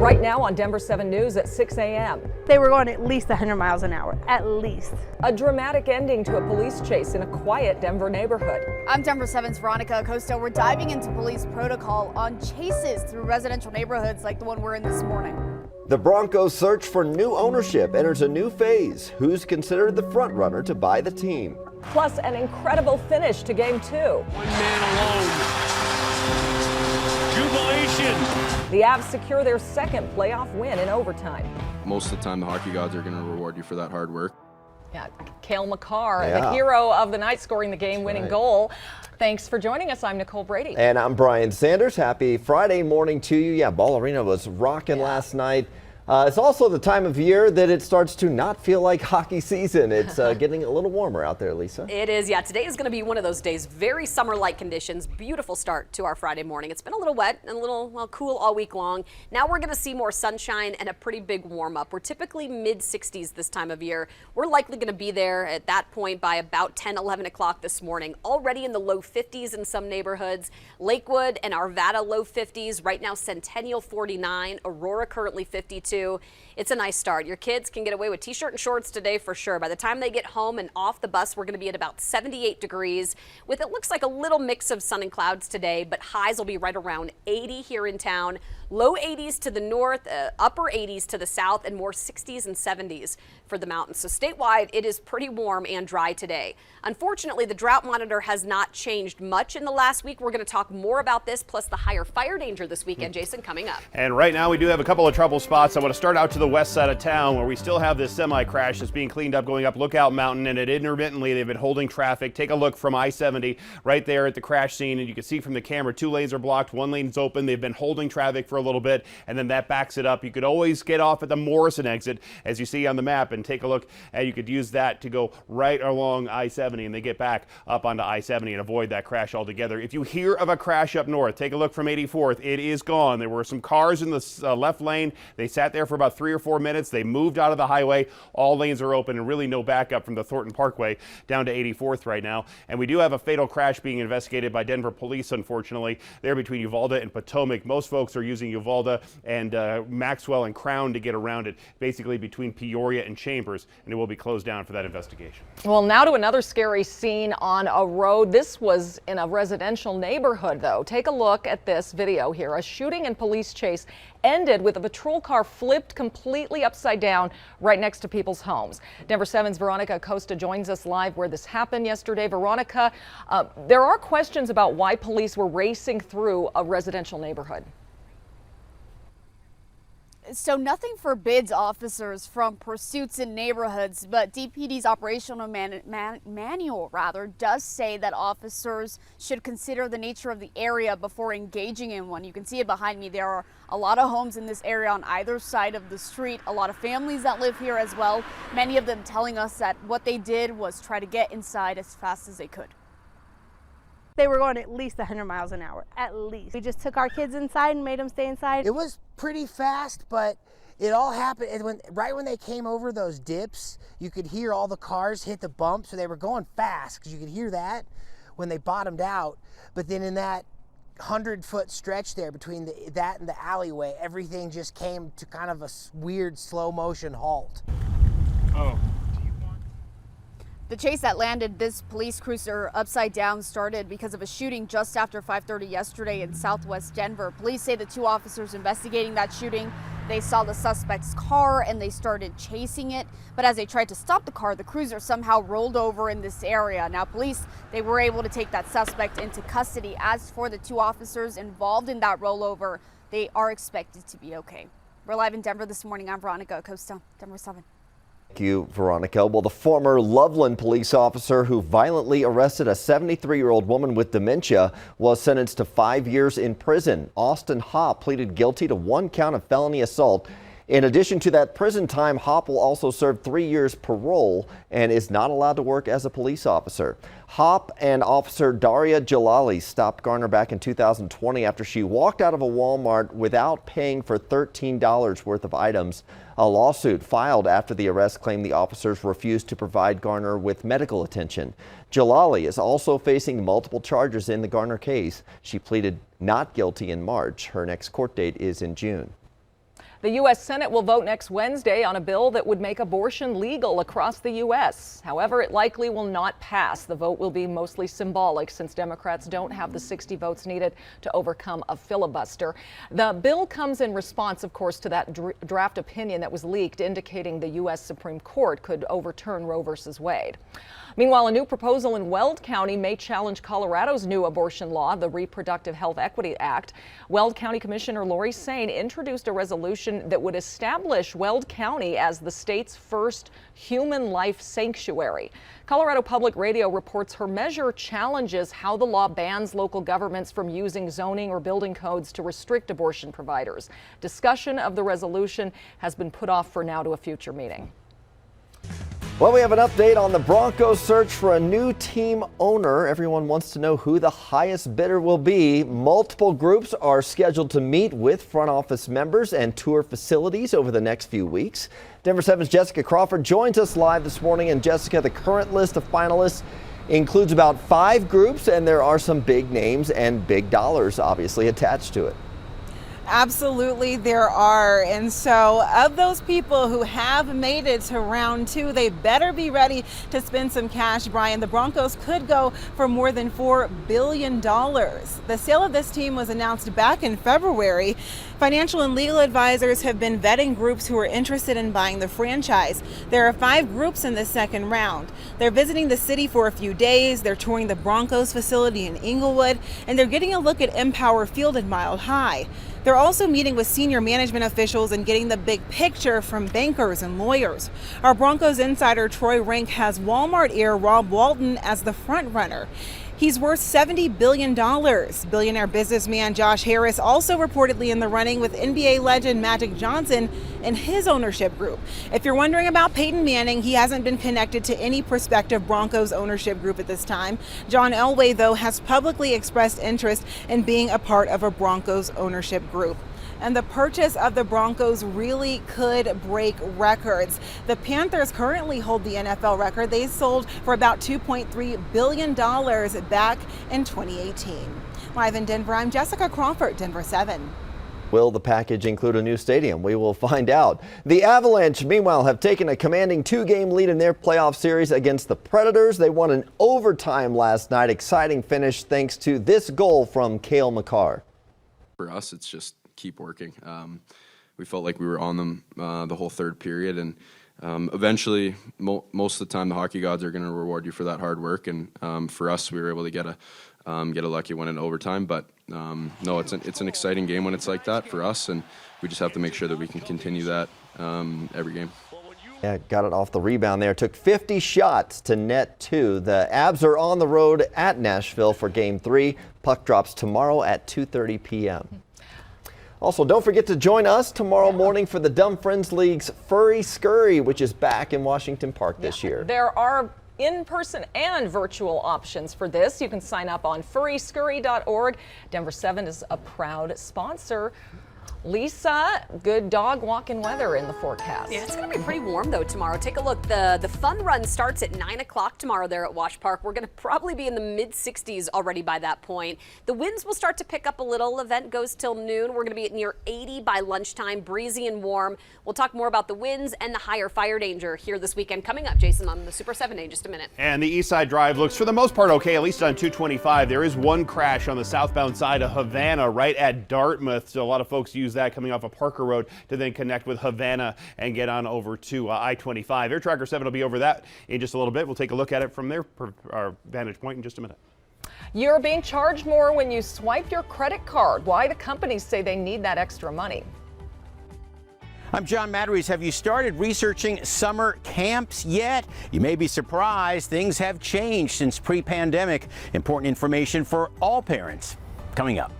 Right now on Denver 7 News at 6 a.m. They were going at least 100 miles an hour, at least. A dramatic ending to a police chase in a quiet Denver neighborhood. I'm Denver 7's Veronica Acosta. We're diving into police protocol on chases through residential neighborhoods like the one we're in this morning. The Broncos' search for new ownership enters a new phase. Who's considered the front runner to buy the team? Plus an incredible finish to Game 2. One man alone. Jubilation. The Avs secure their second playoff win in overtime. Most of the time, the hockey gods are going to reward you for that hard work. Yeah, Cale Makar, the hero of the night, scoring the game-winning goal. Thanks for joining us. I'm Nicole Brady. And I'm Brian Sanders. Happy Friday morning to you. Yeah, Ball Arena was rocking last night. It's also the time of year that it starts to not feel like hockey season. It's getting a little warmer out there, Lisa. It is, yeah. Today is going to be one of those days. Very summer-like conditions. Beautiful start to our Friday morning. It's been a little wet and a little, well, cool all week long. Now we're going to see more sunshine and a pretty big warm-up. We're typically mid-60s this time of year. We're likely going to be there at that point by about 10, 11 o'clock this morning. Already in the low 50s in some neighborhoods. Lakewood and Arvada low 50s. Right now Centennial 49. Aurora currently 52. It's a nice start. Your kids can get away with t-shirt and shorts today for sure. By the time they get home and off the bus, we're going to be at about 78 degrees with it looks like a little mix of sun and clouds today, but highs will be right around 80 here in town. Low 80s to the north, upper 80s to the south, and more 60s and 70s for the mountains. So statewide, it is pretty warm and dry today. Unfortunately, the drought monitor has not changed much in the last week. We're going to talk more about this, plus the higher fire danger this weekend, Jason, coming up. And right now we do have a couple of trouble spots. I want to start out to the west side of town where we still have this semi-crash that's being cleaned up going up Lookout Mountain, and intermittently they've been holding traffic. Take a look from I-70 right there at the crash scene, and you can see from the camera 2 lanes are blocked, 1 lane's open. They've been holding traffic for a little bit, and then that backs it up. You could always get off at the Morrison exit, as you see on the map, and take a look, and you could use that to go right along I-70, and they get back up onto I-70 and avoid that crash altogether. If you hear of a crash up north, take a look from 84th. It is gone. There were some cars in the left lane. They sat there for about 3 or 4 minutes. They moved out of the highway. All lanes are open and really no backup from the Thornton Parkway down to 84th right now. And we do have a fatal crash being investigated by Denver police, unfortunately. They're between Uvalde and Potomac. Most folks are using Uvalde and Maxwell and Crown to get around it, basically between Peoria and Chambers, and it will be closed down for that investigation. Well, now to another scary scene on a road. This was in a residential neighborhood, though. Take a look at this video here. A shooting and police chase ended with a patrol car flipped completely upside down right next to people's homes. Denver 7's Veronica Acosta joins us live where this happened yesterday. Veronica, there are questions about why police were racing through a residential neighborhood. So nothing forbids officers from pursuits in neighborhoods, but DPD's operational manual does say that officers should consider the nature of the area before engaging in one. You can see it behind me. There are a lot of homes in this area on either side of the street, a lot of families that live here as well, many of them telling us that what they did was try to get inside as fast as they could. They were going at least 100 miles an hour, at least. We just took our kids inside and made them stay inside. It was pretty fast, but it all happened and right when they came over those dips, you could hear all the cars hit the bump, so they were going fast because you could hear that when they bottomed out. But then in that 100-foot stretch there between that and the alleyway, everything just came to kind of a weird slow motion halt. Oh. The chase that landed this police cruiser upside down started because of a shooting just after 5:30 yesterday in southwest Denver. Police say the 2 officers investigating that shooting, they saw the suspect's car and they started chasing it. But as they tried to stop the car, the cruiser somehow rolled over in this area. Now police, they were able to take that suspect into custody. As for the 2 officers involved in that rollover, they are expected to be okay. We're live in Denver this morning. I'm Veronica Acosta, Denver 7. Thank you, Veronica. Well, the former Loveland police officer who violently arrested a 73-year-old woman with dementia was sentenced to 5 years in prison. Austin Hopp pleaded guilty to 1 count of felony assault. In addition to that prison time, Hopp will also serve 3 years parole and is not allowed to work as a police officer. Hopp and Officer Daria Jalali stopped Garner back in 2020 after she walked out of a Walmart without paying for $13 worth of items. A lawsuit filed after the arrest claimed the officers refused to provide Garner with medical attention. Jalali is also facing multiple charges in the Garner case. She pleaded not guilty in March. Her next court date is in June. The U.S. Senate will vote next Wednesday on a bill that would make abortion legal across the U.S. However, it likely will not pass. The vote will be mostly symbolic since Democrats don't have the 60 votes needed to overcome a filibuster. The bill comes in response, of course, to that draft opinion that was leaked indicating the U.S. Supreme Court could overturn Roe v. Wade. Meanwhile, a new proposal in Weld County may challenge Colorado's new abortion law, the Reproductive Health Equity Act. Weld County Commissioner Lori Sain introduced a resolution that would establish Weld County as the state's first human life sanctuary. Colorado Public Radio reports her measure challenges how the law bans local governments from using zoning or building codes to restrict abortion providers. Discussion of the resolution has been put off for now to a future meeting. Well, we have an update on the Broncos search for a new team owner. Everyone wants to know who the highest bidder will be. Multiple groups are scheduled to meet with front office members and tour facilities over the next few weeks. Denver 7's Jessica Crawford joins us live this morning. And Jessica, the current list of finalists includes about 5 groups, and there are some big names and big dollars obviously attached to it. Absolutely, there are. And so of those people who have made it to round 2, they better be ready to spend some cash, Brian. The Broncos could go for more than $4 billion. The sale of this team was announced back in February. Financial and legal advisors have been vetting groups who are interested in buying the franchise. There are 5 groups in the second round. They're visiting the city for a few days. They're touring the Broncos facility in Inglewood, and they're getting a look at Empower Field at Mile High. They're also meeting with senior management officials and getting the big picture from bankers and lawyers. Our Broncos insider Troy Rank has Walmart heir Rob Walton as the front runner. He's worth $70 billion. Billionaire businessman Josh Harris also reportedly in the running with NBA legend Magic Johnson in his ownership group. If you're wondering about Peyton Manning, he hasn't been connected to any prospective Broncos ownership group at this time. John Elway, though, has publicly expressed interest in being a part of a Broncos ownership group. And the purchase of the Broncos really could break records. The Panthers currently hold the NFL record. They sold for about $2.3 billion back in 2018. Live in Denver, I'm Jessica Crawford, Denver 7. Will the package include a new stadium? We will find out. The Avalanche, meanwhile, have taken a commanding 2-game lead in their playoff series against the Predators. They won in overtime last night. Exciting finish thanks to this goal from Cale Makar. For us, it's just keep working. We felt like we were on them the whole third period, and eventually, most of the time, the hockey gods are going to reward you for that hard work. And for us, we were able to get a lucky one in overtime. But no, it's an exciting game when it's like that for us, and we just have to make sure that we can continue that every game. Yeah, got it off the rebound there. Took 50 shots to net 2. The Avs are on the road at Nashville for Game 3. Puck drops tomorrow at 2:30 p.m. Also, don't forget to join us tomorrow morning for the Dumb Friends League's Furry Scurry, which is back in Washington Park this year. There are in-person and virtual options for this. You can sign up on furryscurry.org. Denver 7 is a proud sponsor. Lisa, good dog walking weather in the forecast. Yeah, it's going to be pretty warm though tomorrow. Take a look. The fun run starts at 9 o'clock tomorrow there at Wash Park. We're going to probably be in the mid-60s already by that point. The winds will start to pick up a little. Event goes till noon. We're going to be at near 80 by lunchtime, breezy and warm. We'll talk more about the winds and the higher fire danger here this weekend. Coming up, Jason, on the Super 7 in just a minute. And the East Side Drive looks for the most part okay, at least on 225. There is one crash on the southbound side of Havana right at Dartmouth. So a lot of folks use that coming off of Parker Road to then connect with Havana and get on over to I-25. Air Tracker 7 will be over that in just a little bit. We'll take a look at it from our vantage point in just a minute. You're being charged more when you swipe your credit card. Why the companies say they need that extra money. I'm John Matteries. Have you started researching summer camps yet? You may be surprised. Things have changed since pre-pandemic. Important information for all parents coming up.